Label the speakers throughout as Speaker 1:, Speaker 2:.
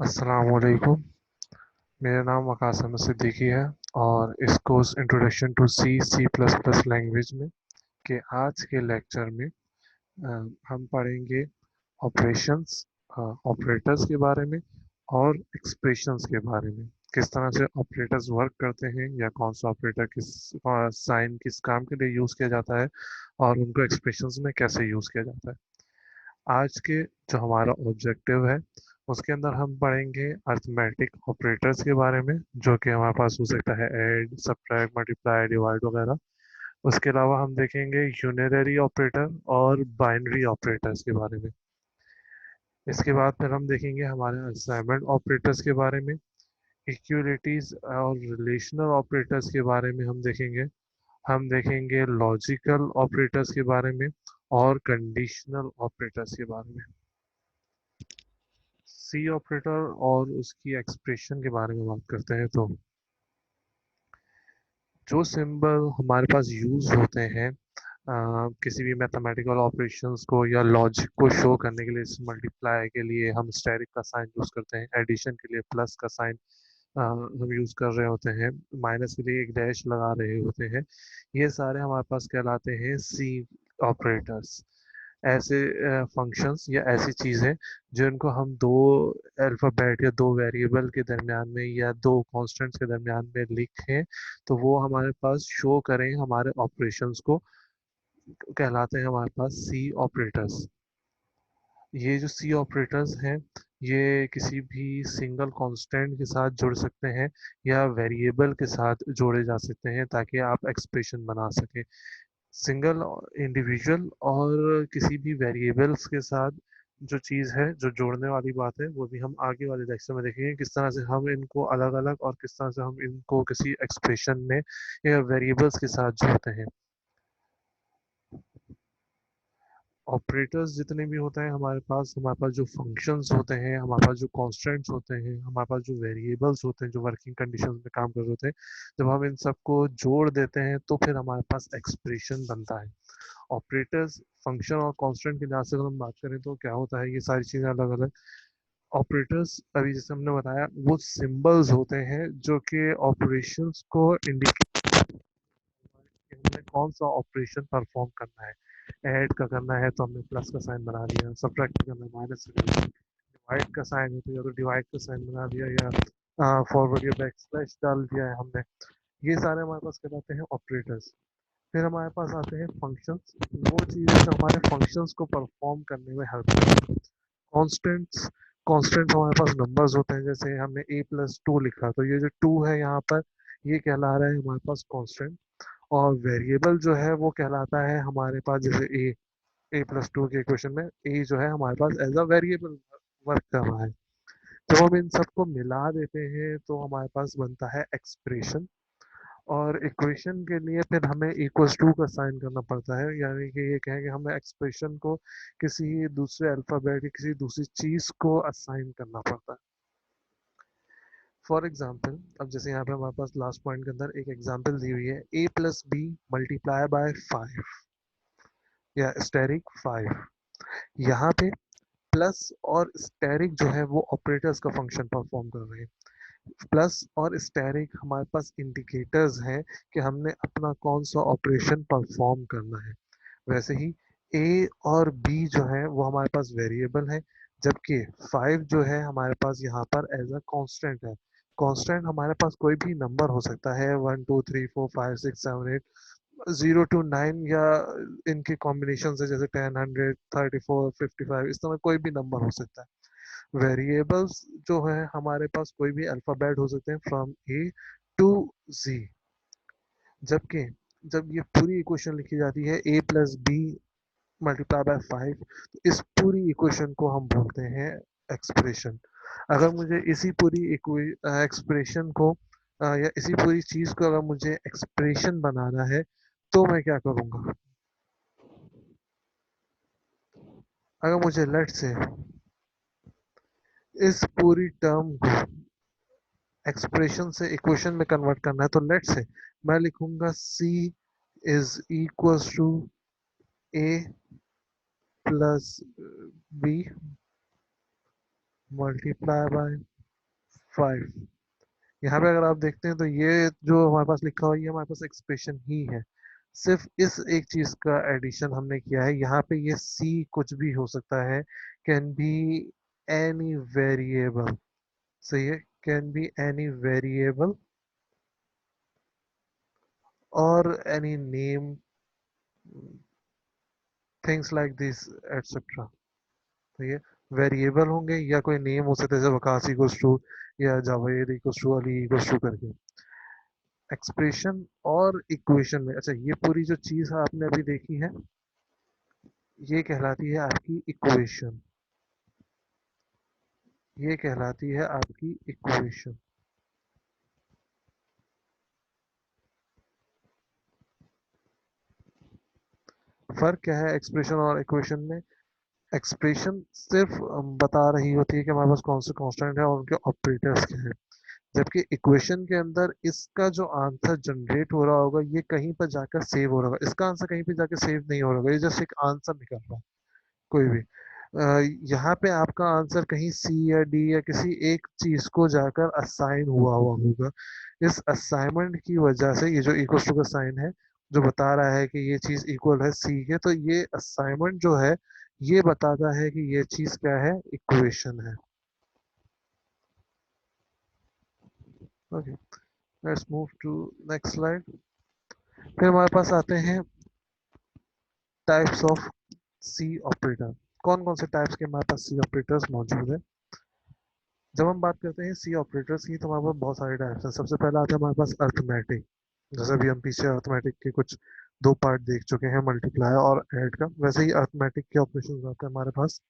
Speaker 1: अस्सलाम वालेकुम। मेरा नाम वकास अहमद सिद्दीकी है और इस course introduction to C C plus plus language में के आज के लेक्चर में हम पढ़ेंगे ऑपरेशंस, ऑपरेटर्स के बारे में और एक्सप्रेशंस के बारे में। किस तरह से ऑपरेटर्स वर्क करते हैं या कौन सा ऑपरेटर किस साइन किस काम के लिए यूज़ किया जाता है और उनको एक्सप्रेशंस में कैसे यूज़ किया जाता है। आज के जो हमारा ऑब्जेक्टिव है उसके अंदर हम पढ़ेंगे अर्थमेटिक ऑपरेटर्स के बारे में, जो कि हमारे पास हो सकता है ऐड, सब्ट्रैक्ट, मल्टीप्लाई, डिवाइड वगैरह। उसके अलावा हम देखेंगे यूनरी ऑपरेटर और बाइनरी ऑपरेटर्स के बारे में। इसके बाद फिर हम देखेंगे हमारे असाइनमेंट ऑपरेटर्स के बारे में। इक्वलिटीज और रिलेशनल ऑपरेटर्स के बारे में हम देखेंगे लॉजिकल ऑपरेटर्स के बारे में और कंडीशनल ऑपरेटर्स के बारे में। सी ऑपरेटर और उसकी एक्सप्रेशन के बारे में बात करते हैं तो जो सिंबल हमारे पास यूज होते हैं किसी भी मैथमेटिकल ऑपरेशंस को या लॉजिक को शो करने के लिए, मल्टीप्लाई के लिए हम स्टेरिक का साइन यूज करते हैं, एडिशन के लिए प्लस का साइन हम यूज कर रहे होते हैं, माइनस के लिए एक डैश लगा रहे होते हैं। ये सारे हमारे पास कहलाते हैं सी ऑपरेटर्स। ऐसे फंक्शंस या ऐसी चीज़ें जिनको हम दो अल्फ़ाबेट या दो वेरिएबल के दरमियान में या दो कॉन्स्टेंट्स के दरमियान में लिखें तो वो हमारे पास शो करें हमारे ऑपरेशंस को, कहलाते हैं हमारे पास सी ऑपरेटर्स। ये जो सी ऑपरेटर्स हैं ये किसी भी सिंगल कांस्टेंट के साथ जुड़ सकते हैं या वेरिएबल के साथ जोड़े जा सकते हैं ताकि आप एक्सप्रेशन बना सकें। सिंगल इंडिविजुअल और किसी भी वेरिएबल्स के साथ जो चीज़ है, जो जोड़ने वाली बात है, वो भी हम आगे वाले लेक्चर में देखेंगे किस तरह से हम इनको अलग अलग और किस तरह से हम इनको किसी एक्सप्रेशन में या वेरिएबल्स के साथ जोड़ते हैं। ऑपरेटर्स जितने भी होते हैं हमारे पास जो फंक्शंस होते हैं, हमारे पास जो कॉन्स्टेंट्स होते हैं, हमारे पास जो वेरिएबल्स होते हैं जो वर्किंग कंडीशंस में काम कर रहे होते हैं, जब हम इन सबको जोड़ देते हैं तो फिर हमारे पास एक्सप्रेशन बनता है। ऑपरेटर्स फंक्शन और कांस्टेंट के लिहाज से अगर हम बात करें तो क्या होता है, ये सारी चीज़ें अलग अलग। ऑपरेटर्स अभी जैसे हमने बताया वो सिंबल्स होते हैं जो कि ऑपरेशंस को इंडिकेट कि हमने कौन सा ऑपरेशन परफॉर्म करना है। ऐड का करना है तो हमने प्लस का साइन बना दिया, सब्ट्रैक्ट का करना है माइनस का करना है, डिवाइड का साइन है तो या तो डिवाइड का साइन बना दिया या फॉरवर्ड या बैक स्लैश डाल दिया है हमने। ये सारे हमारे पास कहलाते हैं ऑपरेटर्स। फिर हमारे पास आते हैं फंक्शंस, वो चीज़ें जो हमारे फंक्शंस को परफॉर्म करने में हेल्प करती हैं। कॉन्स्टेंट्स, कॉन्स्टेंट्स हमारे पास नंबर्स होते हैं, जैसे हमने a+2 लिखा तो ये जो 2 है यहाँ पर ये कहला रहा है हमारे पास कांस्टेंट। और वेरिएबल जो है वो कहलाता है हमारे पास, जैसे a+2 के इक्वेशन में a जो है हमारे पास एज अ वेरिएबल वर्क कर रहा है। जब हम इन सबको मिला देते हैं तो हमारे पास बनता है एक्सप्रेशन। और इक्वेशन के लिए फिर हमें इक्वल्स टू का साइन करना पड़ता है, यानी कि ये कहें कि हमें एक्सप्रेशन को किसी दूसरे अल्फ़ाबेट या किसी दूसरी चीज़ को असाइन करना पड़ता है। फॉर एग्जाम्पल, अब जैसे यहाँ पे हमारे पास लास्ट पॉइंट के अंदर एक एग्जाम्पल दी हुई है, a+b मल्टीप्लाई बाय 5 या स्टेरिक 5। यहाँ पे प्लस और स्टेरिक जो है वो ऑपरेटर्स का फंक्शन परफॉर्म कर रहे हैं। प्लस और स्टेरिक हमारे पास इंडिकेटर्स हैं कि हमने अपना कौन सा ऑपरेशन परफॉर्म करना है। वैसे ही ए और बी जो है वो हमारे पास वेरिएबल है, जबकि 5 जो है हमारे पास यहाँ पर एज अ कांस्टेंट है। कांस्टेंट हमारे पास कोई भी नंबर हो सकता है, 1 2 3 4 5 6 7 8, 0 to 9, या इनके कॉम्बिनेशन है जैसे 10, 100, 34, 55, इस तरह कोई भी नंबर हो सकता है। वेरिएबल्स जो है हमारे पास कोई भी अल्फ़ाबेट हो सकते हैं फ्रॉम A to Z। जबकि जब ये पूरी इक्वेशन लिखी जाती है a+b मल्टीप्लाई बाय 5, तो इस पूरी इक्वेशन को हम बोलते हैं एक्सप्रेशन। अगर मुझे इसी पूरी एक्सप्रेशन को या इसी पूरी चीज़ को अगर मुझे एक्सप्रेशन बनाना है तो मैं क्या करूँगा। अगर मुझे लेट से इस पूरी टर्म को एक्सप्रेशन से इक्वेशन में कन्वर्ट करना है तो लेट से मैं लिखूंगा c is equals to a plus b multiply by 5। यहाँ पे अगर आप देखते हैं तो ये जो हमारे पास लिखा हुआ है ये हमारे पास एक्सप्रेशन ही है। सिर्फ इस एक चीज का एडिशन हमने किया है। यहाँ पे ये सी कुछ भी हो सकता है, कैन बी एनी वेरिएबल। सही है, कैन बी एनी वेरिएबल और any name, things like this etcetera. तो ये वेरिएबल होंगे या कोई नेम हो सकता है, जैसे वकास इक्वल्स टू या Javed equals to, Ali equals to करके। एक्सप्रेशन और इक्वेशन में, अच्छा ये पूरी जो चीज आपने अभी देखी है ये कहलाती है आपकी इक्वेशन। ये कहलाती है आपकी इक्वेशन। फर्क क्या है एक्सप्रेशन और इक्वेशन में? एक्सप्रेशन सिर्फ बता रही होती है कि हमारे पास कौन से कांस्टेंट है और उनके ऑपरेटर्स क्या है, जबकि इक्वेशन के अंदर इसका जो आंसर जनरेट हो रहा होगा ये कहीं पर जाकर सेव हो रहा होगा। इसका आंसर कहीं पर जाकर सेव नहीं हो रहा होगा, ये जस्ट एक आंसर निकल रहा है कोई भी। यहाँ पे आपका आंसर कहीं सी या डी या किसी एक चीज को जाकर असाइन हुआ हुआ होगा। इस असाइनमेंट की वजह से ये जो इक्वल टू का साइन है जो बता रहा है कि ये चीज इक्वल है सी के, तो ये असाइनमेंट जो है ये बताता है कि ये चीज क्या है, इक्वेशन है। Okay, let's move to next slide. फिर हमारे पास आते हैं टाइप्स ऑफ सी ऑपरेटर। कौन कौन से टाइप्स के हमारे पास सी ऑपरेटर्स मौजूद है? जब हम बात करते हैं सी ऑपरेटर्स की तो हमारे पास बहुत सारे टाइप्स हैं। सबसे पहला आता है हमारे पास अर्थमेटिक। जैसे अभी हम पीछे अर्थमेटिक के कुछ दो पार्ट देख चुके हैं, मल्टीप्लाई और ऐड का, वैसे ही अर्थमेटिक के ऑपरेशन आते हैं हमारे पास।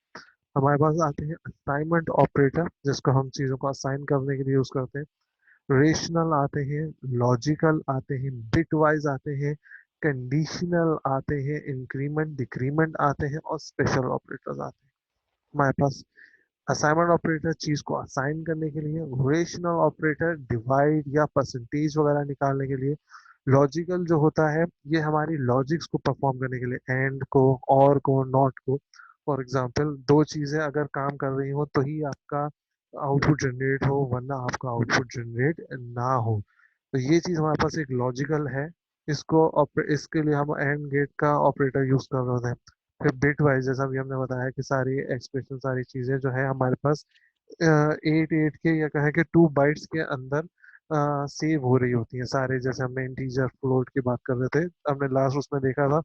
Speaker 1: हमारे पास आते हैं असाइनमेंट ऑपरेटर, जिसको हम चीज़ों को असाइन करने के लिए यूज करते हैं। रेशनल आते हैं, लॉजिकल आते हैं, बिट वाइज आते हैं, कंडीशनल आते हैं, इंक्रीमेंट डिक्रीमेंट आते हैं और स्पेशल ऑपरेटर्स आते हैं हमारे पास। असाइनमेंट ऑपरेटर चीज को असाइन करने के लिए, रेशनल ऑपरेटर डिवाइड या परसेंटेज वगैरह निकालने के लिए, लॉजिकल जो होता है ये हमारी लॉजिक्स को परफॉर्म करने के लिए, एंड को, और को, नॉट को। फॉर एग्जांपल दो चीजें अगर काम कर रही हो तो ही आपका आउटपुट जनरेट हो, वरना आपका आउटपुट जनरेट ना हो। तो ये चीज हमारे पास एक लॉजिकल है। इसके लिए हम एंड गेट का ऑपरेटर यूज कर रहे होते हैं। फिर बिट वाइज जैसा भी हमने बताया कि सारी एक्सप्रेशन सारी चीजें जो है हमारे पास 8 के या कहें कि 2 बाइट्स के अंदर सेव हो रही होती हैं सारे। जैसे हमने इंटीजर फ्लोट की बात कर रहे थे, हमने लास्ट उसमें देखा था।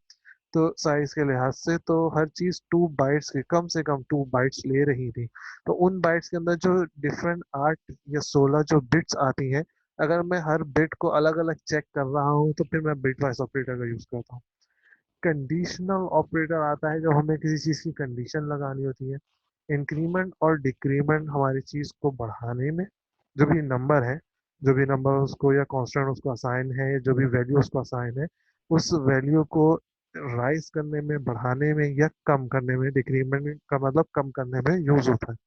Speaker 1: तो साइज के लिहाज से तो हर चीज 2 बाइट्स की, कम से कम 2 बाइट्स ले रही थी। तो उन बाइट्स के अंदर जो डिफरेंट 8 या 16 जो बिट्स आती हैं, अगर मैं हर बिट को अलग अलग चेक कर रहा हूँ तो फिर मैं बिट वाइज ऑपरेटर का यूज करता हूँ। कंडीशनल ऑपरेटर आता है जब हमें किसी चीज की कंडीशन लगानी होती है। इंक्रीमेंट और डिक्रीमेंट हमारी चीज को बढ़ाने में, जो भी नंबर है, जो भी नंबर उसको या कांस्टेंट उसको असाइन है, जो भी वैल्यू उसको असाइन है, उस वैल्यू को राइज करने में, बढ़ाने में या कम करने में, डिक्रीमेंट का मतलब कम करने में यूज होता है।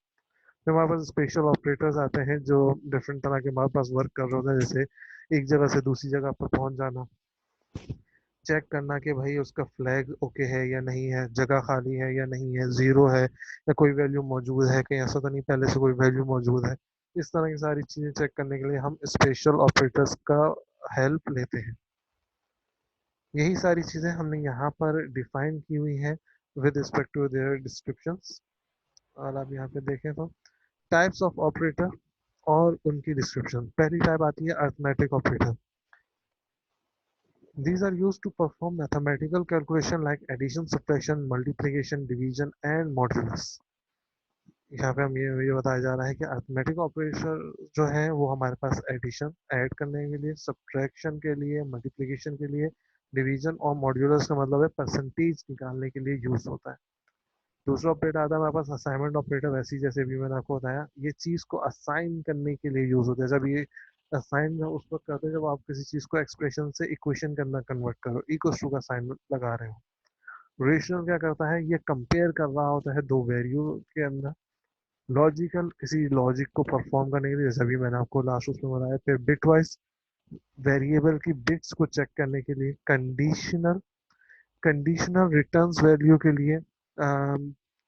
Speaker 1: फिर हमारे पास स्पेशल ऑपरेटर्स आते हैं जो डिफरेंट तरह के हमारे पास वर्क कर रहे होते हैं। जैसे एक जगह से दूसरी जगह पर पहुंच जाना, चेक करना कि भाई उसका फ्लैग ओके है या नहीं है, जगह खाली है या नहीं है, जीरो है या कोई वैल्यू मौजूद है, कहीं ऐसा तो नहीं पहले से कोई वैल्यू मौजूद है। इस तरह की सारी चीजें चेक करने के लिए हम स्पेशल ऑपरेटर्स का हेल्प लेते हैं। यही सारी चीजें हमने यहाँ पर डिफाइन की हुई हैं with respect to their descriptions. और आप यहाँ पे देखें तो टाइप्स ऑफ ऑपरेटर और उनकी डिस्क्रिप्शन। पहली टाइप आती है arithmetic operator. These are used to perform mathematical calculation like addition, subtraction, multiplication, division and modulus। यहाँ पे हम ये बताया जा रहा है कि अर्थमेटिक ऑपरेशन जो है वो हमारे पास एडिशन ऐड करने के लिए, सब्ट्रैक्शन के लिए, मल्टीप्लिकेशन के लिए, डिवीजन और मॉड्यूलस का मतलब है परसेंटेज निकालने के लिए यूज होता है। दूसरा ऑपरेटर आता है हमारे पास असाइनमेंट ऑपरेटर। वैसे ही जैसे भी मैंने आपको बताया, ये चीज को असाइन करने के लिए यूज होता है। जब ये असाइन उस वक्त करते हैं जब आप किसी चीज को एक्सप्रेशन से इक्वेशन के अंदर कन्वर्ट करो, इक्वल टू का साइन लगा रहे हो। रेशनल क्या करता है, ये कंपेयर कर रहा होता है दो वैल्यू के अंदर। लॉजिकल किसी लॉजिक को परफॉर्म करने के लिए, जैसे भी मैंने आपको लास्ट उसमें बताया। फिर बिट वाइज वेरिएबल की बिट्स को चेक करने के लिए। कंडीशनल कंडीशनल रिटर्न्स वैल्यू के लिए।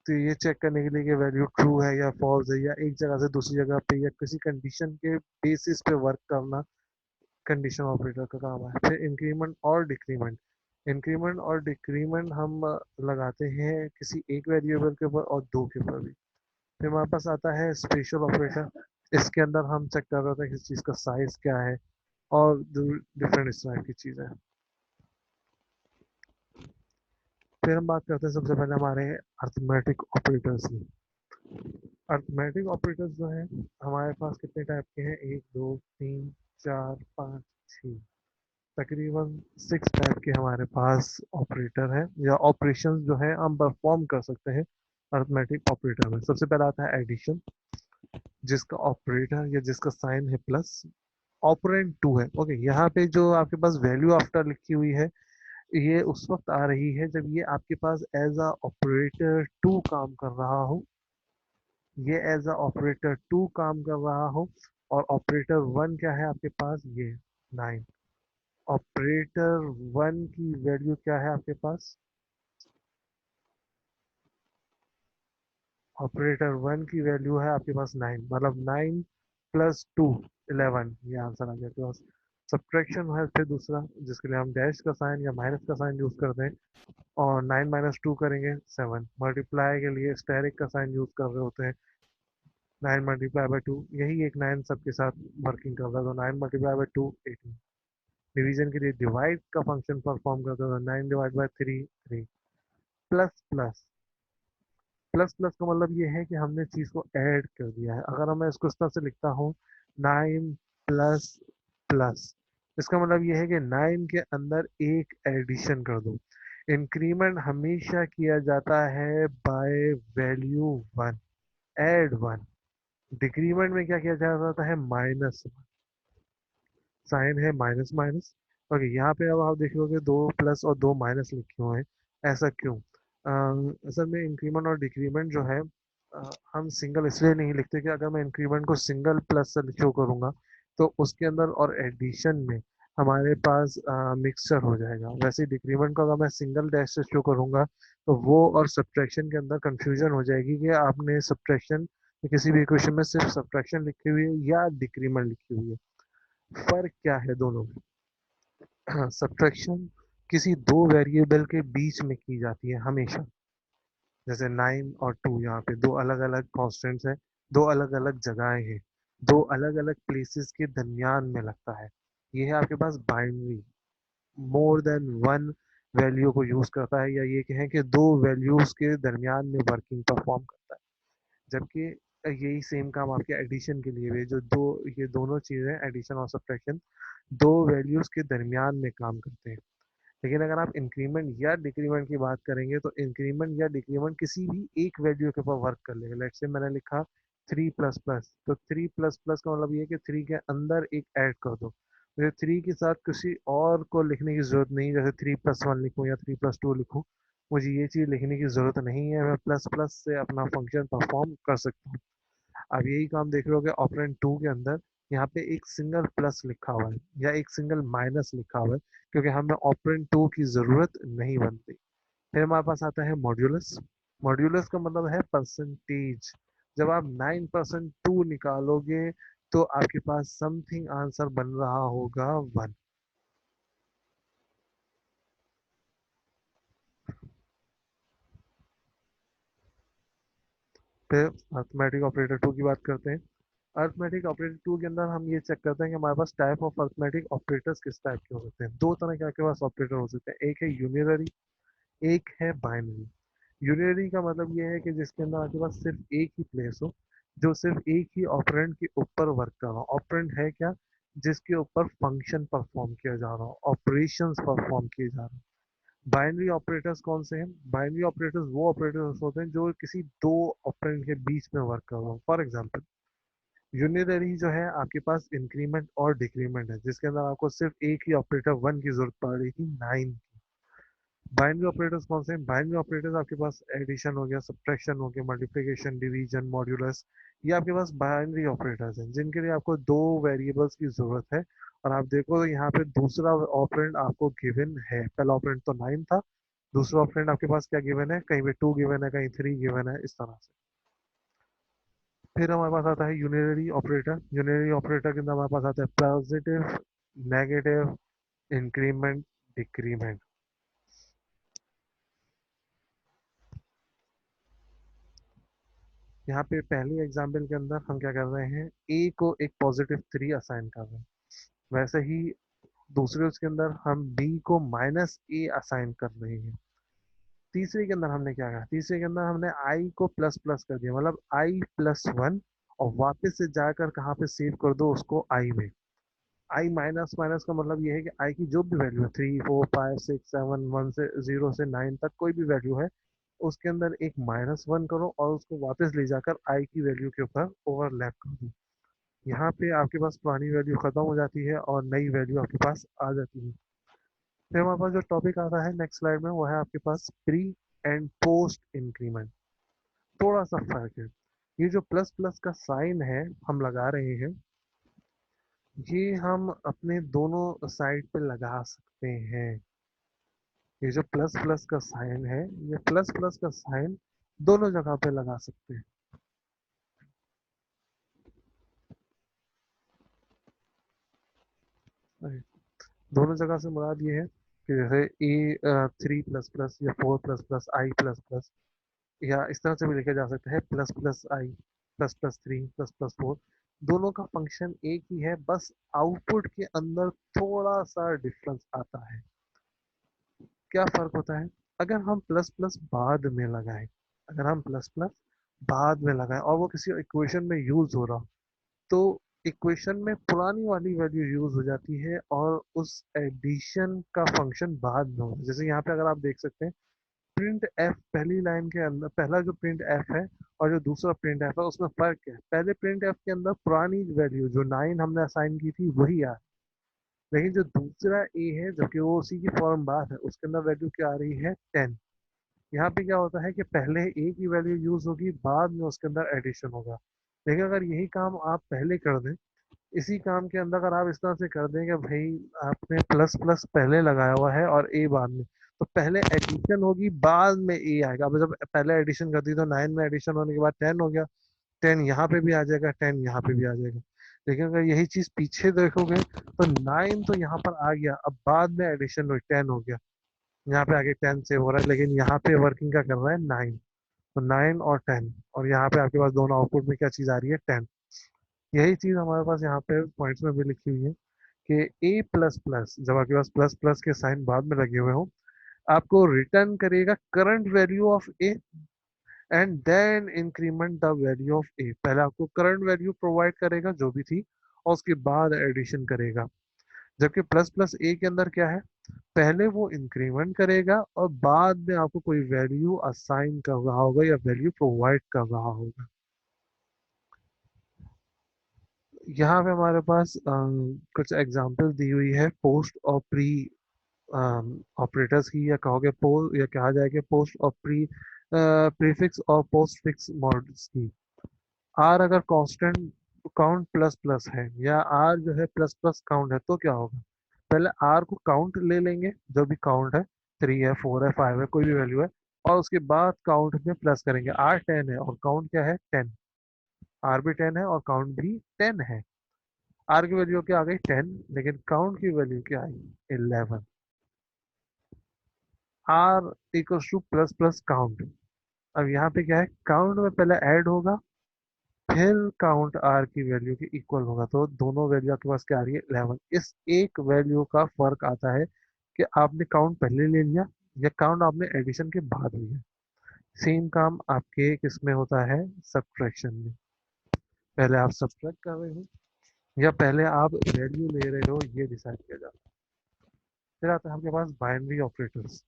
Speaker 1: तो ये चेक करने के लिए कि वैल्यू ट्रू है या फॉल्स है, या एक जगह से दूसरी जगह पे या किसी कंडीशन के बेसिस पे वर्क करना कंडीशन ऑपरेटर का काम है। फिर इंक्रीमेंट और डिक्रीमेंट। इंक्रीमेंट और डिक्रीमेंट हम लगाते हैं किसी एक वेरिएबल के ऊपर और दो के ऊपर भी। फिर हमारे पास आता है स्पेशल ऑपरेटर। इसके अंदर हम चेक कर रहे होते हैं किसी चीज़ का साइज क्या है और डिफरेंट इस टाइप की चीज़ें। फिर हम बात करते हैं सबसे पहले हमारे अर्थमेटिक ऑपरेटर्स की। अर्थमेटिक ऑपरेटर्स जो है हमारे पास कितने टाइप के हैं, एक दो तीन चार पाँच छः, तकरीबन 6 टाइप के हमारे पास ऑपरेटर हैं या ऑपरेशंस जो है हम परफॉर्म कर सकते हैं अर्थमेटिक ऑपरेटर में। सबसे पहला आता है एडिशन, जिसका ऑपरेटर या जिसका साइन है प्लस, ऑपरेंड टू है। ओके, यहाँ पे जो आपके पास वैल्यू आफ्टर लिखी हुई है ये उस वक्त आ रही है जब ये आपके पास एज अ ऑपरेटर टू काम कर रहा हो, ये एज अ ऑपरेटर टू काम कर रहा हो। और ऑपरेटर वन क्या है आपके पास, ये 9। ऑपरेटर वन की वैल्यू क्या है आपके पास, ऑपरेटर वन की वैल्यू है आपके पास 9, मतलब 9 + 2 11, ये आंसर आ गया आपके पास। सब्ट्रैक्शन है फिर दूसरा, जिसके लिए हम डैश का साइन या माइनस का साइन यूज करते हैं, और 9 - 2 करेंगे 7। मल्टीप्लाई के लिए स्टेरिक का साइन यूज कर रहे होते हैं, 9 × 2, यही एक 9 सबके साथ वर्किंग कर रहा है, तो 9 × 2 18। डिवीजन के लिए डिवाइड का फंक्शन परफॉर्म करता है, 9 ÷ 3 3। प्लस प्लस, प्लस प्लस का मतलब ये है कि हमने चीज को ऐड कर दिया है। अगर मैं इसको इस तरह से लिखता हूँ 9 ++, इसका मतलब ये है कि 9 के अंदर एक एडिशन कर दो। इंक्रीमेंट हमेशा किया जाता है बाय वैल्यू 1, ऐड 1। डिक्रीमेंट में क्या किया जाता है, -1, साइन है माइनस माइनस। ओके, यहाँ पे अब आप देखोगे 2 प्लस और 2 माइनस लिखे हुए हैं, ऐसा क्यों? असल में इंक्रीमेंट और डिक्रीमेंट जो है हम सिंगल इसलिए नहीं लिखते कि अगर मैं इंक्रीमेंट को सिंगल प्लस से शो करूंगा तो उसके अंदर और एडिशन में हमारे पास मिक्सचर हो जाएगा। वैसे डिक्रीमेंट को अगर मैं सिंगल डैश से शो करूंगा तो वो और सब्ट्रैक्शन के अंदर कंफ्यूजन हो जाएगी कि आपने सब्ट्रैक्शन किसी भी इक्वेशन में सिर्फ सब्ट्रैक्शन लिखी हुई है या डिक्रीमेंट लिखी हुई है। फर्क क्या है दोनों में? सब्ट्रैक्शन किसी दो वेरिएबल के बीच में की जाती है हमेशा। जैसे 9 और 2, यहाँ पे दो अलग अलग कॉन्स्टेंट्स हैं, दो अलग अलग जगहें हैं, दो अलग अलग प्लेसेस के दरमियान में लगता है। ये है आपके पास binary, more than one value को यूज करता है, या ये कहें कि दो वैल्यूज के दरमियान में वर्किंग परफॉर्म करता है। जबकि यही सेम काम आपके एडिशन के लिए भी है, जो दो ये दोनों चीजें एडिशन और सब्ट्रैक्शन दो वैल्यूज के दरमियान में काम करते हैं। लेकिन अगर आप इंक्रीमेंट या डिक्रीमेंट की बात करेंगे तो इंक्रीमेंट या डिक्रीमेंट किसी भी एक वैल्यू के ऊपर वर्क कर लेगा। लेट्स से मैंने लिखा 3++, तो 3++ का मतलब ये है कि 3 के अंदर एक ऐड कर दो। मुझे 3 के साथ किसी और को लिखने की जरूरत नहीं, जैसे 3+1 लिखूं या 3+2 लिखूं, मुझे ये चीज लिखने की जरूरत नहीं है, मैं प्लस प्लस से अपना फंक्शन परफॉर्म कर सकता हूँ। अब यही काम देख रहे हो कि ऑपरेंड टू के अंदर यहाँ पे एक सिंगल प्लस लिखा हुआ है या एक सिंगल माइनस लिखा हुआ है, क्योंकि हमें ऑपरेंड टू की जरूरत नहीं बनती। फिर हमारे पास आता है मॉड्यूलस। मॉड्यूलस का मतलब है परसेंटेज। जब आप 9%2 निकालोगे तो आपके पास समथिंग आंसर बन रहा होगा 1। फिर अर्थमेटिक ऑपरेटर टू की बात करते हैं। अर्थमेटिक ऑपरेटर टू के अंदर हम ये चेक करते हैं कि हमारे पास टाइप ऑफ अर्थमेटिक ऑपरेटर्स किस टाइप के हो सकते हैं। दो तरह के आपके पास ऑपरेटर हो सकते हैं, एक है यूनिटरी, एक है बाइनरी। यूनिटरी का मतलब ये है कि जिसके अंदर आपके पास सिर्फ एक ही प्लेस हो, जो सिर्फ एक ही ऑपरेंड के ऊपर वर्क कर रहा हो। ऑपरेंड है क्या, जिसके ऊपर फंक्शन परफॉर्म किया जा रहा हो, ऑपरेशंस परफॉर्म किए जा रहे हैं। बाइनरी ऑपरेटर्स कौन से हैं? बाइनरी ऑपरेटर्स वो ऑपरेटर्स होते हैं जो किसी दो ऑपरेंड के बीच में वर्क कर रहा हो। फॉर एग्जाम्पल, यूनिटरी जो है आपके पास इंक्रीमेंट और डिक्रीमेंट है, जिसके अंदर आपको सिर्फ एक ही ऑपरेटर वन की जरूरत पड़ रही थी, 9। बाइनरी ऑपरेटर्स कौन से हैं? बाइनरी ऑपरेटर्स आपके पास एडिशन हो गया, सब्ट्रैक्शन हो गया, मल्टीप्लिकेशन, डिवीजन, मॉड्यूलस, ये आपके पास बाइनरी ऑपरेटर्स हैं जिनके लिए आपको दो वेरिएबल्स की जरूरत है। और आप देखो यहाँ पे दूसरा ऑपरेंड आपको गिवन है, पहला ऑपरेंड तो 9 था, दूसरा ऑपरेंड आपके पास क्या गिवन है, कहीं पे 2 गिवन है, कहीं 3 गिवन है, इस तरह से। फिर हमारे पास आता है यूनिनरी ऑपरेटर। यूनिनरी ऑपरेटर के अंदर हमारे पास आता है पॉजिटिव, नेगेटिव, इंक्रीमेंट, डिक्रीमेंट। यहाँ पे पहली एग्जाम्पल के अंदर हम क्या कर रहे हैं, ए को एक पॉजिटिव 3 असाइन कर रहे हैं। वैसे ही दूसरे उसके अंदर हम बी को -A असाइन कर रहे हैं। तीसरे के अंदर हमने क्या कहा, तीसरे के अंदर हमने आई को प्लस प्लस कर दिया, मतलब I+1, और वापस से जाकर कहाँ पे सेव कर दो उसको आई में। आई माइनस माइनस का मतलब ये है कि आई की जो भी वैल्यू है, 3 4 5 6 7, 1 से 0 से 9 तक कोई भी वैल्यू है, उसके अंदर एक -1 करो और उसको वापस ले जाकर आई की वैल्यू के ऊपर ओवरलैप कर दो। यहाँ पे आपके पास पुरानी वैल्यू खत्म हो जाती है और नई वैल्यू आपके पास आ जाती है। फिर हमारे पास जो टॉपिक आता है नेक्स्ट स्लाइड में, वो है आपके पास प्री एंड पोस्ट इंक्रीमेंट। थोड़ा सा फर्क है, ये जो प्लस प्लस का साइन है हम लगा रहे हैं, ये हम अपने दोनों साइड पे लगा सकते हैं। ये जो प्लस प्लस का साइन है, ये प्लस प्लस का साइन दोनों जगह पे लगा सकते हैं। Right. दोनों जगह से मुराद ये है कि जैसे A3++ या 4++ I++, या इस तरह से भी लिखा जा सकता है ++I++3++4। दोनों का फंक्शन एक ही है, बस आउटपुट के अंदर थोड़ा सा डिफरेंस आता है। क्या फर्क होता है, अगर हम प्लस प्लस बाद में लगाएं, अगर हम प्लस प्लस बाद में लगाएं और वो किसी इक्वेशन में यूज हो रहा, तो इक्वेशन में पुरानी वाली वैल्यू यूज हो जाती है और उस एडिशन का फंक्शन बाद में होता है। जैसे यहाँ पे अगर आप देख सकते हैं, प्रिंट एफ पहली लाइन के अंदर, पहला जो प्रिंट एफ है और जो दूसरा प्रिंट एफ है, उसमें फर्क क्या है, पहले प्रिंट एफ के अंदर पुरानी वैल्यू जो 9 हमने असाइन की थी वही आ, लेकिन जो दूसरा ए है, जबकि वो उसी की फॉर्म बात है, उसके अंदर वैल्यू क्या आ रही है, 10। यहाँ पे क्या होता है कि पहले ए की वैल्यू यूज होगी, बाद में उसके अंदर एडिशन होगा। लेकिन अगर यही काम आप पहले कर दें, इसी काम के अंदर अगर आप इस तरह से कर दें कि भाई आपने प्लस प्लस पहले लगाया हुआ है और ए बाद में, तो पहले एडिशन होगी, बाद में ए आएगा। अब जब पहले एडिशन कर दी तो 9 में एडिशन होने के बाद 10 हो गया, 10 यहाँ पे भी आ जाएगा, 10 यहाँ पे भी आ जाएगा। लेकिन अगर यही चीज पीछे देखोगे तो 9 तो यहाँ पर आ गया, अब बाद में एडिशन हुई 10 हो गया, यहाँ पे आगे 10 सेव हो रहा है, लेकिन यहाँ पे वर्किंग क्या कर रहा है, 9। तो 9 और 10, और यहाँ पे आपके पास दोनों आउटपुट में क्या चीज आ रही है, 10। यही चीज हमारे पास यहाँ पे पॉइंट्स में भी लिखी हुई है कि A++, जब आपके पास प्लस प्लस के साइन बाद में लगे हुए हो, आपको रिटर्न करेगा current value of A and then increment the value of A. पहले आपको करंट वैल्यू प्रोवाइड करेगा जो भी थी, और उसके बाद एडिशन करेगा। जबकि प्लस प्लस ए के अंदर क्या है, पहले वो इंक्रीमेंट करेगा और बाद में आपको कोई वैल्यू असाइन कर रहा होगा या वैल्यू प्रोवाइड कर रहा होगा। यहाँ पे हमारे पास कुछ एग्जांपल दी हुई है पोस्ट और प्री ऑपरेटर्स की, या कहोगे पोस्ट, या कहा जाए कि पोस्ट और प्री प्रीफिक्स और पोस्ट फिक्स मॉड्स की। आर अगर कांस्टेंट काउंट प्लस प्लस है, या आर जो है प्लस प्लस काउंट है, तो क्या होगा, पहले आर को काउंट ले लेंगे, जो भी काउंट है, 3 है 4 है 5 है कोई भी वैल्यू है, और उसके बाद काउंट में प्लस करेंगे। आर 10 है और काउंट क्या है, 10। आर भी 10 है और काउंट भी 10 है। आर की वैल्यू क्या आ गई, 10, लेकिन काउंट की वैल्यू क्या आई, 11। R equals to plus plus count. अब यहाँ पे क्या है, काउंट में पहले ऐड होगा, फिर काउंट आर की वैल्यू के इक्वल होगा, तो दोनों वैल्यू आपके पास क्या आ रही है, 11। इस एक वैल्यू का फर्क आता है कि आपने काउंट पहले ले लिया या काउंट आपने एडिशन के बाद लिया। सेम काम आपके किस में होता है, सब्ट्रैक्शन में। पहले आप सब्ट्रैक्ट कर रहे हो या पहले आप वैल्यू ले रहे हो, ये डिसाइड किया जाता है। फिर आता है आपके पास बाइनरी ऑपरेटर्स।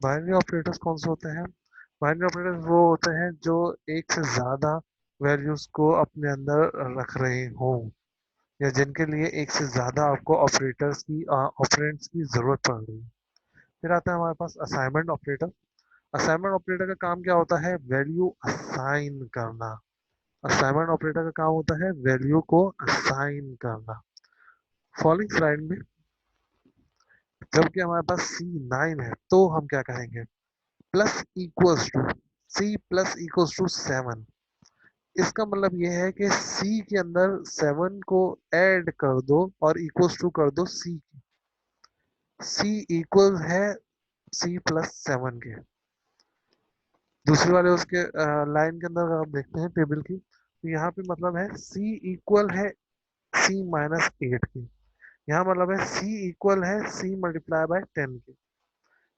Speaker 1: बाइनरी ऑपरेटर्स कौन से होते हैं, बाइनरी ऑपरेटर्स वो होते हैं जो एक से ज्यादा वैल्यूज को अपने अंदर रख रहे हों, या जिनके लिए एक से ज्यादा आपको ऑपरेटर्स की ऑपरेंड्स की जरूरत पड़ रही है। फिर आता है हमारे पास असाइनमेंट ऑपरेटर। असाइनमेंट ऑपरेटर का काम क्या होता है, वैल्यू असाइन करना। असाइनमेंट ऑपरेटर का काम होता है वैल्यू को असाइन करना। फॉलोइंग स्लाइड में जबकि हमारे पास C9 है तो हम क्या करेंगे, plus equals to C plus equals to 7। इसका मतलब ये है कि C के अंदर 7 को ऐड कर दो और इक्वल्स टू कर दो C। C इक्वल है C प्लस 7 के। दूसरे वाले उसके लाइन के अंदर अगर आप देखते हैं टेबल की, तो यहाँ पे मतलब है C इक्वल है C माइनस 8 के। यहाँ मतलब है C इक्वल है C मल्टीप्लाई बाय 10 के।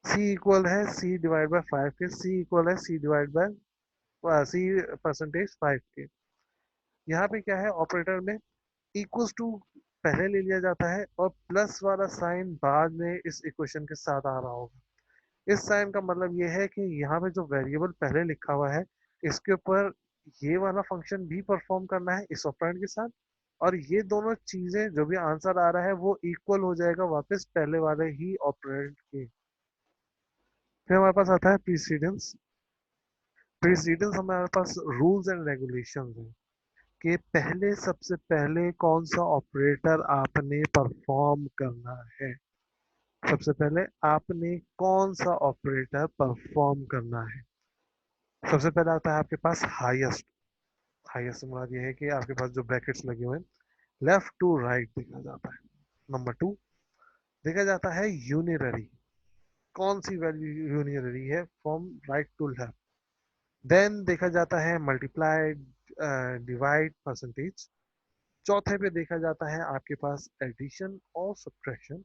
Speaker 1: C इक्वल है C डिवाइड बाय 5 के। C इक्वल है C divide by C percentage 5 के। यहाँ पे क्या है ऑपरेटर में, इक्वल्स टू पहले ले लिया जाता है और प्लस वाला साइन बाद में इस इक्वेशन के साथ आ रहा होगा। इस साइन का मतलब ये है कि यहाँ पे जो वेरिएबल पहले लिखा हुआ है इसके ऊपर ये वाला फंक्शन भी परफॉर्म करना है इस ऑपरेंड के साथ, और ये दोनों चीजें जो भी आंसर आ रहा है वो इक्वल हो जाएगा वापस पहले वाले ही ऑपरेंड के। फिर हमारे पास आता है प्रीसीडेंस। प्रीसीडेंस हमारे पास रूल्स एंड रेगुलेशंस हैं कि पहले सबसे पहले कौन सा ऑपरेटर आपने परफॉर्म करना है। सबसे पहले आपने कौन सा ऑपरेटर परफॉर्म करना है। सबसे पहले आता है आपके पास हाईएस्ट। हाईएस्ट मतलब ये है कि आपके पास जो ब्रैकेट्स लगे हुए हैं लेफ्ट टू राइट देखा जाता है। नंबर टू देखा जाता है यूनिटरी, कौन सी वैल्यू यूनिटरी है from right to left. Then देखा जाता है मल्टीप्लाइड, डिवाइड, परसेंटेज। चौथे पे देखा जाता है आपके पास एडिशन और सब्ट्रैक्शन।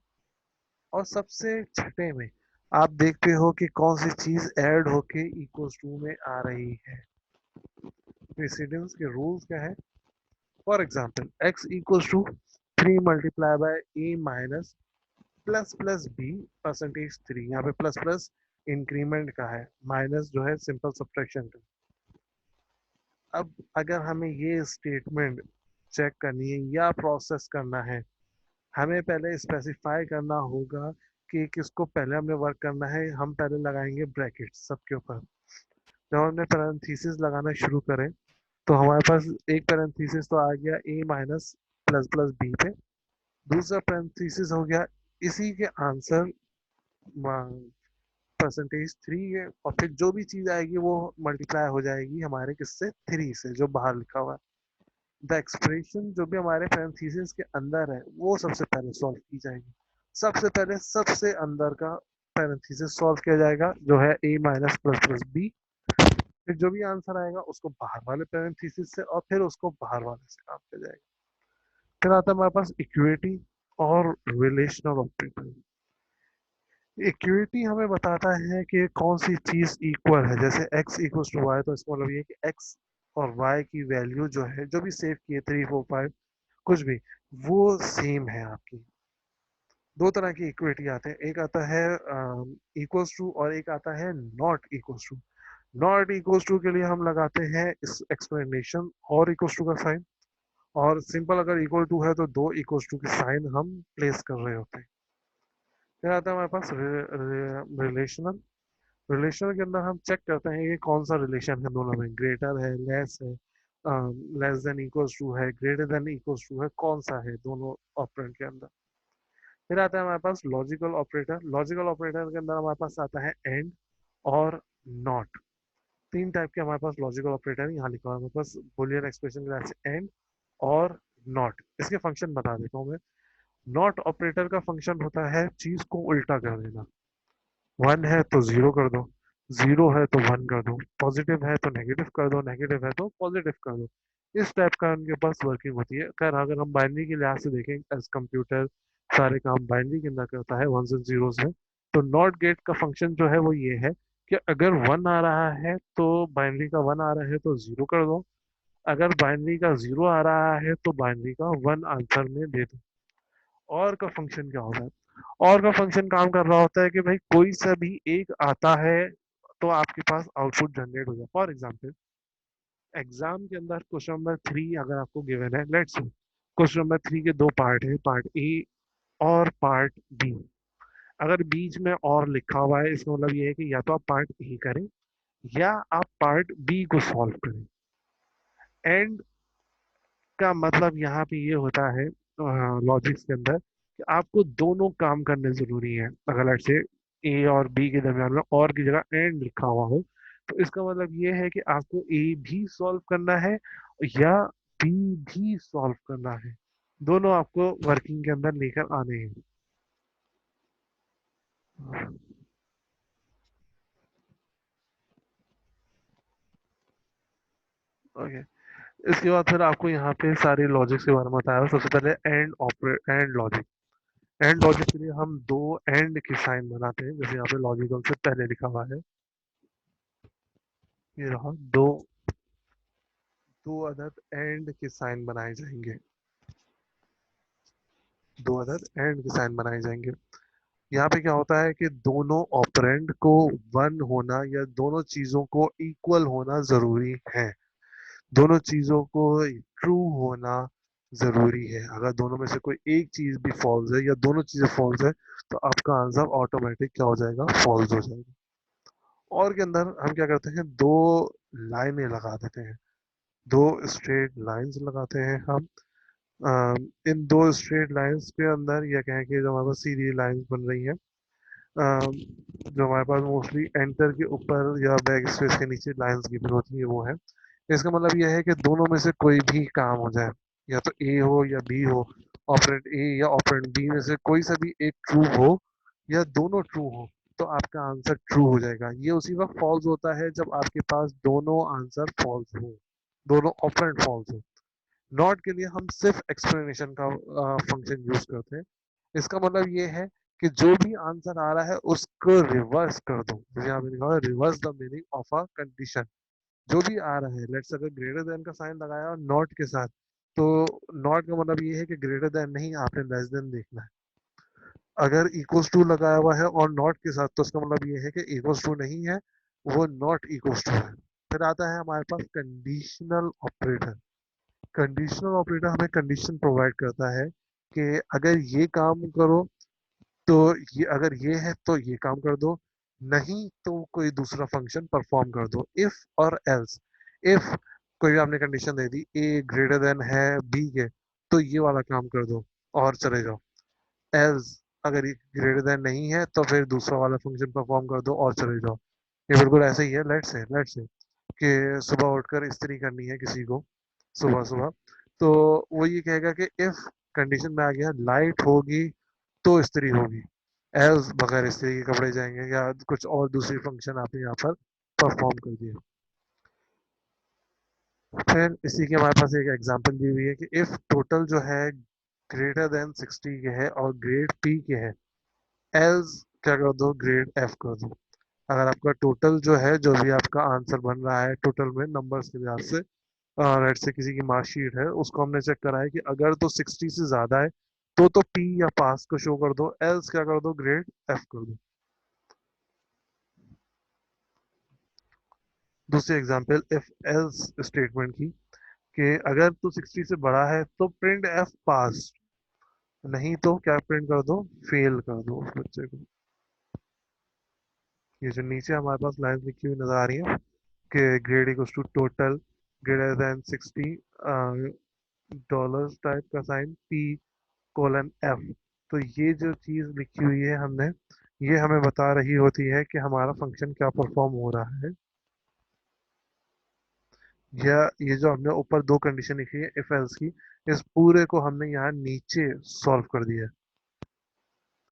Speaker 1: और सबसे छठे में आप देखते हो कि कौन सी चीज ऐड होके इक्वल्स टू में आ रही है। प्रेसिडेंस के रूल्स क्या है। For example x equals to 3 multiply by a minus plus plus b percentage 3। यहाँ पे प्लस प्लस इंक्रीमेंट का है, माइनस जो है सिंपल सब्ट्रैक्शन का। अब अगर हमें ये स्टेटमेंट चेक करनी है या प्रोसेस करना है, हमें पहले स्पेसिफाई करना होगा कि किसको पहले हमें वर्क करना है। हम पहले लगाएंगे ब्रैकेट सबके ऊपर। जब हमने पैरेंथेसिस लगाना शुरू करें तो हमारे पास एक पैरेंथेसिस तो आ गया a minus plus plus B पे। दूसरा पैरेंथेसिस हो गया इसी के आंसर परसेंटेज 3 है, और फिर जो भी चीज आएगी वो मल्टीप्लाई हो जाएगी हमारे किससे, 3 से जो बाहर लिखा हुआ है। द एक्सप्रेशन जो भी हमारे पैरेंथेसिस के अंदर है वो सबसे पहले सॉल्व की जाएगी। सबसे पहले सबसे अंदर का पैरेंथेसिस सॉल्व किया जाएगा जो है a minus plus plus B. फिर जो भी आंसर आएगा उसको बाहर वाले पैरेंथेसिस से और फिर उसको बाहर वाले से काम किया जाएगा। फिर आता है हमारे पास इक्विटी और रिलेशनल ऑपरेटर। इक्विटी हमें बताता है कि कौन सी चीज इक्वल है। जैसे x इक्वल टू वाई, तो इसका मतलब ये है कि x और y की वैल्यू जो है जो भी सेव किए 3 4 5 कुछ भी, वो सेम है आपकी। दो तरह की इक्विटी आते हैं, एक आता है इक्वल्स टू और एक आता है not equals to. Not equals to के लिए हम लगाते हैं इस एक्सप्लेनेशन और इक्वल्स टू का साइन, और सिंपल अगर इक्वल टू है तो दो इक्वल्स टू के साइन हम प्लेस कर रहे होते हैं। फिर आता है हमारे पास रिलेशनल। रिलेशनल के अंदर हम चेक करते हैं कि कौन सा रिलेशन है दोनों में, ग्रेटर है, लेस है, लेस देन इक्वल्स टू है, ग्रेटर देन इक्वल्स टू है, कौन सा है दोनों ऑपरेंड के अंदर। फिर आता है हमारे पास लॉजिकल ऑपरेटर। लॉजिकल ऑपरेटर के अंदर हमारे पास आता है एंड और नॉट। तीन टाइप के हमारे पास लॉजिकल ऑपरेटर है, यहाँ लिखा हुआ है हमारे पास बुलियन एक्सप्रेशन के जैसे एंड और नॉट। इसके फंक्शन बता देता हूँ मैं। नॉट ऑपरेटर का फंक्शन होता है चीज को उल्टा कर देना। वन है तो जीरो कर दो, जीरो है तो वन कर दो, पॉजिटिव है तो नेगेटिव कर दो, नेगेटिव है तो पॉजिटिव कर दो। इस टाइप का उनके पास वर्किंग होती है। खैर अगर हम बाइनरी के लिहाज से देखें, एज कंप्यूटर सारे काम बाइनरी के अंदर करता है, वन एंड जीरोस है। तो नॉट गेट का फंक्शन जो है वो ये है कि अगर वन आ रहा है तो बाइनरी का वन आ रहा है तो जीरो कर दो, अगर बाइनरी का जीरो आ रहा है तो बाइनरी का वन आंसर में दे दो। और का फंक्शन क्या होता है, और का फंक्शन काम कर रहा होता है कि भाई कोई सा भी एक आता है तो आपके पास आउटपुट जनरेट हो जाए। फॉर एग्जाम्पल एग्जाम के अंदर क्वेश्चन नंबर 3 अगर आपको गिवन है, लेट्स क्वेश्चन नंबर 3 के दो पार्ट है, पार्ट ए और पार्ट बी। अगर बीच में और लिखा हुआ है इसका मतलब ये है कि या तो आप पार्ट ए करें या आप पार्ट बी को सॉल्व करें। एंड का मतलब यहाँ पे ये होता है लॉजिक्स के अंदर कि आपको दोनों काम करने जरूरी है। अगर लेट्स से ए और बी के दरमियान में और की जगह एंड लिखा हुआ हो, तो इसका मतलब ये है कि आपको ए भी सॉल्व करना है या बी भी सॉल्व करना है। दोनों आपको वर्किंग के अंदर लेकर आने हैं। ओके, इसके बाद फिर आपको यहाँ पे सारे लॉजिक्स के बारे में बताया। सबसे पहले and operate and logic. And logic के लिए हम दो एंड के साइन बनाते हैं, जैसे यहाँ पे लॉजिकल से पहले लिखा हुआ है। ये रहा दो, दो अदद एंड के साइन बनाए जाएंगे। दो अदद एंड के साइन बनाए जाएंगे। यहाँ पे क्या होता है कि दोनों ऑपरेंड को वन होना या दोनों चीजों को इक्वल होना जरूरी है। दोनों चीजों को ट्रू होना जरूरी है। अगर दोनों में से कोई एक चीज भी फॉल्स है या दोनों चीजें फॉल्स है, तो आपका आंसर ऑटोमेटिक क्या हो जाएगा, फॉल्स हो जाएगा। और के अंदर हम क्या करते हैं, दो लाइनें लगा देते हैं। दो स्ट्रेट लाइंस लगाते हैं हम। इन दो स्ट्रेट लाइंस के अंदर या कहें कि जो हमारे पास सीधी लाइंस बन रही हैं, जो हमारे पास मोस्टली एंटर के ऊपर या बैक स्पेस के नीचे लाइंस गिवन होती है वो है। इसका मतलब यह है कि दोनों में से कोई भी काम हो जाए, या तो ए हो या बी हो, ऑपरेंड ए या ऑपरेंड बी में से कोई सा भी एक ट्रू हो या दोनों ट्रू हो, तो आपका आंसर ट्रू हो जाएगा। ये उसी वक्त फॉल्स होता है जब आपके पास दोनों आंसर फॉल्स हो, दोनों ऑपरेंड फॉल्स हो। नॉट के लिए हम सिर्फ एक्सप्लेनेशन का फंक्शन यूज करते हैं। इसका मतलब ये है कि जो भी आंसर आ रहा है उसको रिवर्स कर दो। जैसे यहाँ पे लिखा है reverse the meaning of a condition. जो भी आ रहा है, लेट्स अगर ग्रेटर देन का साइन लगाया और नॉट के साथ, तो नॉट का मतलब ये है कि ग्रेटर देन नहीं, आपने लेस देन देखना है। अगर इक्वल्स टू लगाया हुआ है और नॉट के साथ, तो उसका मतलब ये है कि इक्वल्स टू नहीं है, वो नॉट इक्वल्स टू है। फिर आता है हमारे पास कंडीशनल ऑपरेटर। कंडीशनल ऑपरेटर हमें कंडीशन प्रोवाइड करता है कि अगर ये काम करो तो ये, अगर ये है तो ये काम कर दो, नहीं तो कोई दूसरा फंक्शन परफॉर्म कर दो। इफ और एल्स। इफ कोई भी आपने कंडीशन दे दी ए ग्रेटर देन है बी के, तो ये वाला काम कर दो और चले जाओ। एल्स, अगर ये ग्रेटर देन नहीं है तो फिर दूसरा वाला फंक्शन परफॉर्म कर दो और चले जाओ। ये बिल्कुल ऐसे ही है। लेट्स से कि सुबह उठकर इस्त्री करनी है किसी को, सुबह सुबह, तो वो ये कहेगा कि इफ कंडीशन में आ गया लाइट होगी तो इस्त्री होगी, एल्स बगैर इस्त्री के कपड़े जाएंगे, या कुछ और दूसरी फंक्शन आपने यहाँ पर परफॉर्म कर दिया। फिर इसी के हमारे पास एक एग्जांपल दी हुई है कि इफ टोटल जो है ग्रेटर देन 60 के है और ग्रेड पी के है, एल्स क्या कर दो, ग्रेड एफ कर दो। अगर आपका टोटल जो है, जो भी आपका आंसर बन रहा है टोटल में नंबर्स के लिहाज से, लेट से किसी की मार्कशीट है, उसको हमने चेक करा है कि अगर तो 60 से ज्यादा है तो पी या पास को शो कर दो, एल्स क्या कर दो, ग्रेड एफ कर दो। दूसरी एग्जांपल इफ एल्स स्टेटमेंट की, कि अगर तो 60 से बड़ा है तो प्रिंट एफ पास, नहीं तो क्या प्रिंट कर दो, फेल कर दो उस बच्चे को। ये जो नीचे हमारे पास लाइन लिखी हुई नजर आ रही है कि grade equals to total greater than 60 dollars type का साइन पी कोलन एफ, तो ये जो चीज लिखी हुई है हमने, ये हमें बता रही होती है कि हमारा फंक्शन क्या परफॉर्म हो रहा है। या ये जो हमने ऊपर दो कंडीशन लिखी है इफ एल्स की, इस पूरे को हमने यहाँ नीचे सॉल्व कर दिया है।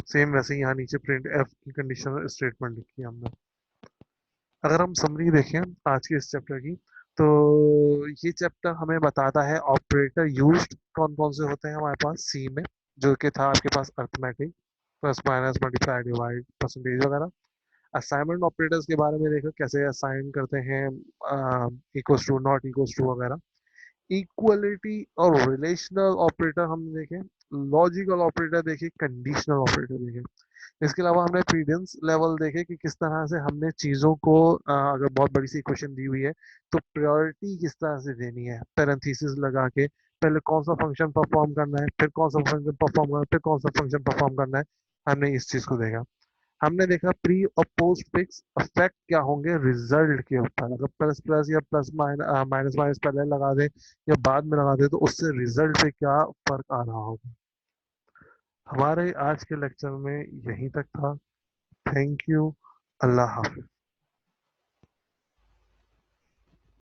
Speaker 1: सेम वैसे ही यहाँ नीचे प्रिंट एफ की कंडीशनल स्टेटमेंट लिखी है हमने। अगर हम समरी देखें आज के इस चैप्टर की, तो ये चैप्टर हमें बताता है ऑपरेटर यूज्ड कौन कौन से होते हैं हमारे पास सी में, जो कि था आपके पास arithmetic, plus minus multiply divide percentage वगैरह। असाइनमेंट ऑपरेटर्स के बारे में देखो कैसे असाइन करते हैं, equals to not equals to वगैरह। इक्वलिटी और रिलेशनल ऑपरेटर हमने देखे, लॉजिकल ऑपरेटर देखे, कंडीशनल ऑपरेटर देखे। इसके अलावा हमने प्रीडेंस लेवल देखे कि किस तरह से हमने चीज़ों को, अगर बहुत बड़ी सी इक्वेशन दी हुई है तो प्रायोरिटी किस तरह से देनी है, पैरेंथेसिस लगा के पहले कौन सा फंक्शन परफॉर्म करना है, फिर कौन सा फंक्शन परफॉर्म करना है, फिर कौन सा फंक्शन परफॉर्म करना है। हमने इस चीज़ को देखा। हमने देखा प्री और पोस्ट फिक्स इफेक्ट क्या होंगे रिजल्ट के ऊपर। अगर प्लस प्लस या प्लस माइनस माइनस माइनस पहले लगा दे या बाद में लगा दे तो उससे रिजल्ट पे क्या फर्क आ रहा होगा। हमारे आज के लेक्चर में यहीं तक था। Thank you. Allah Hafiz.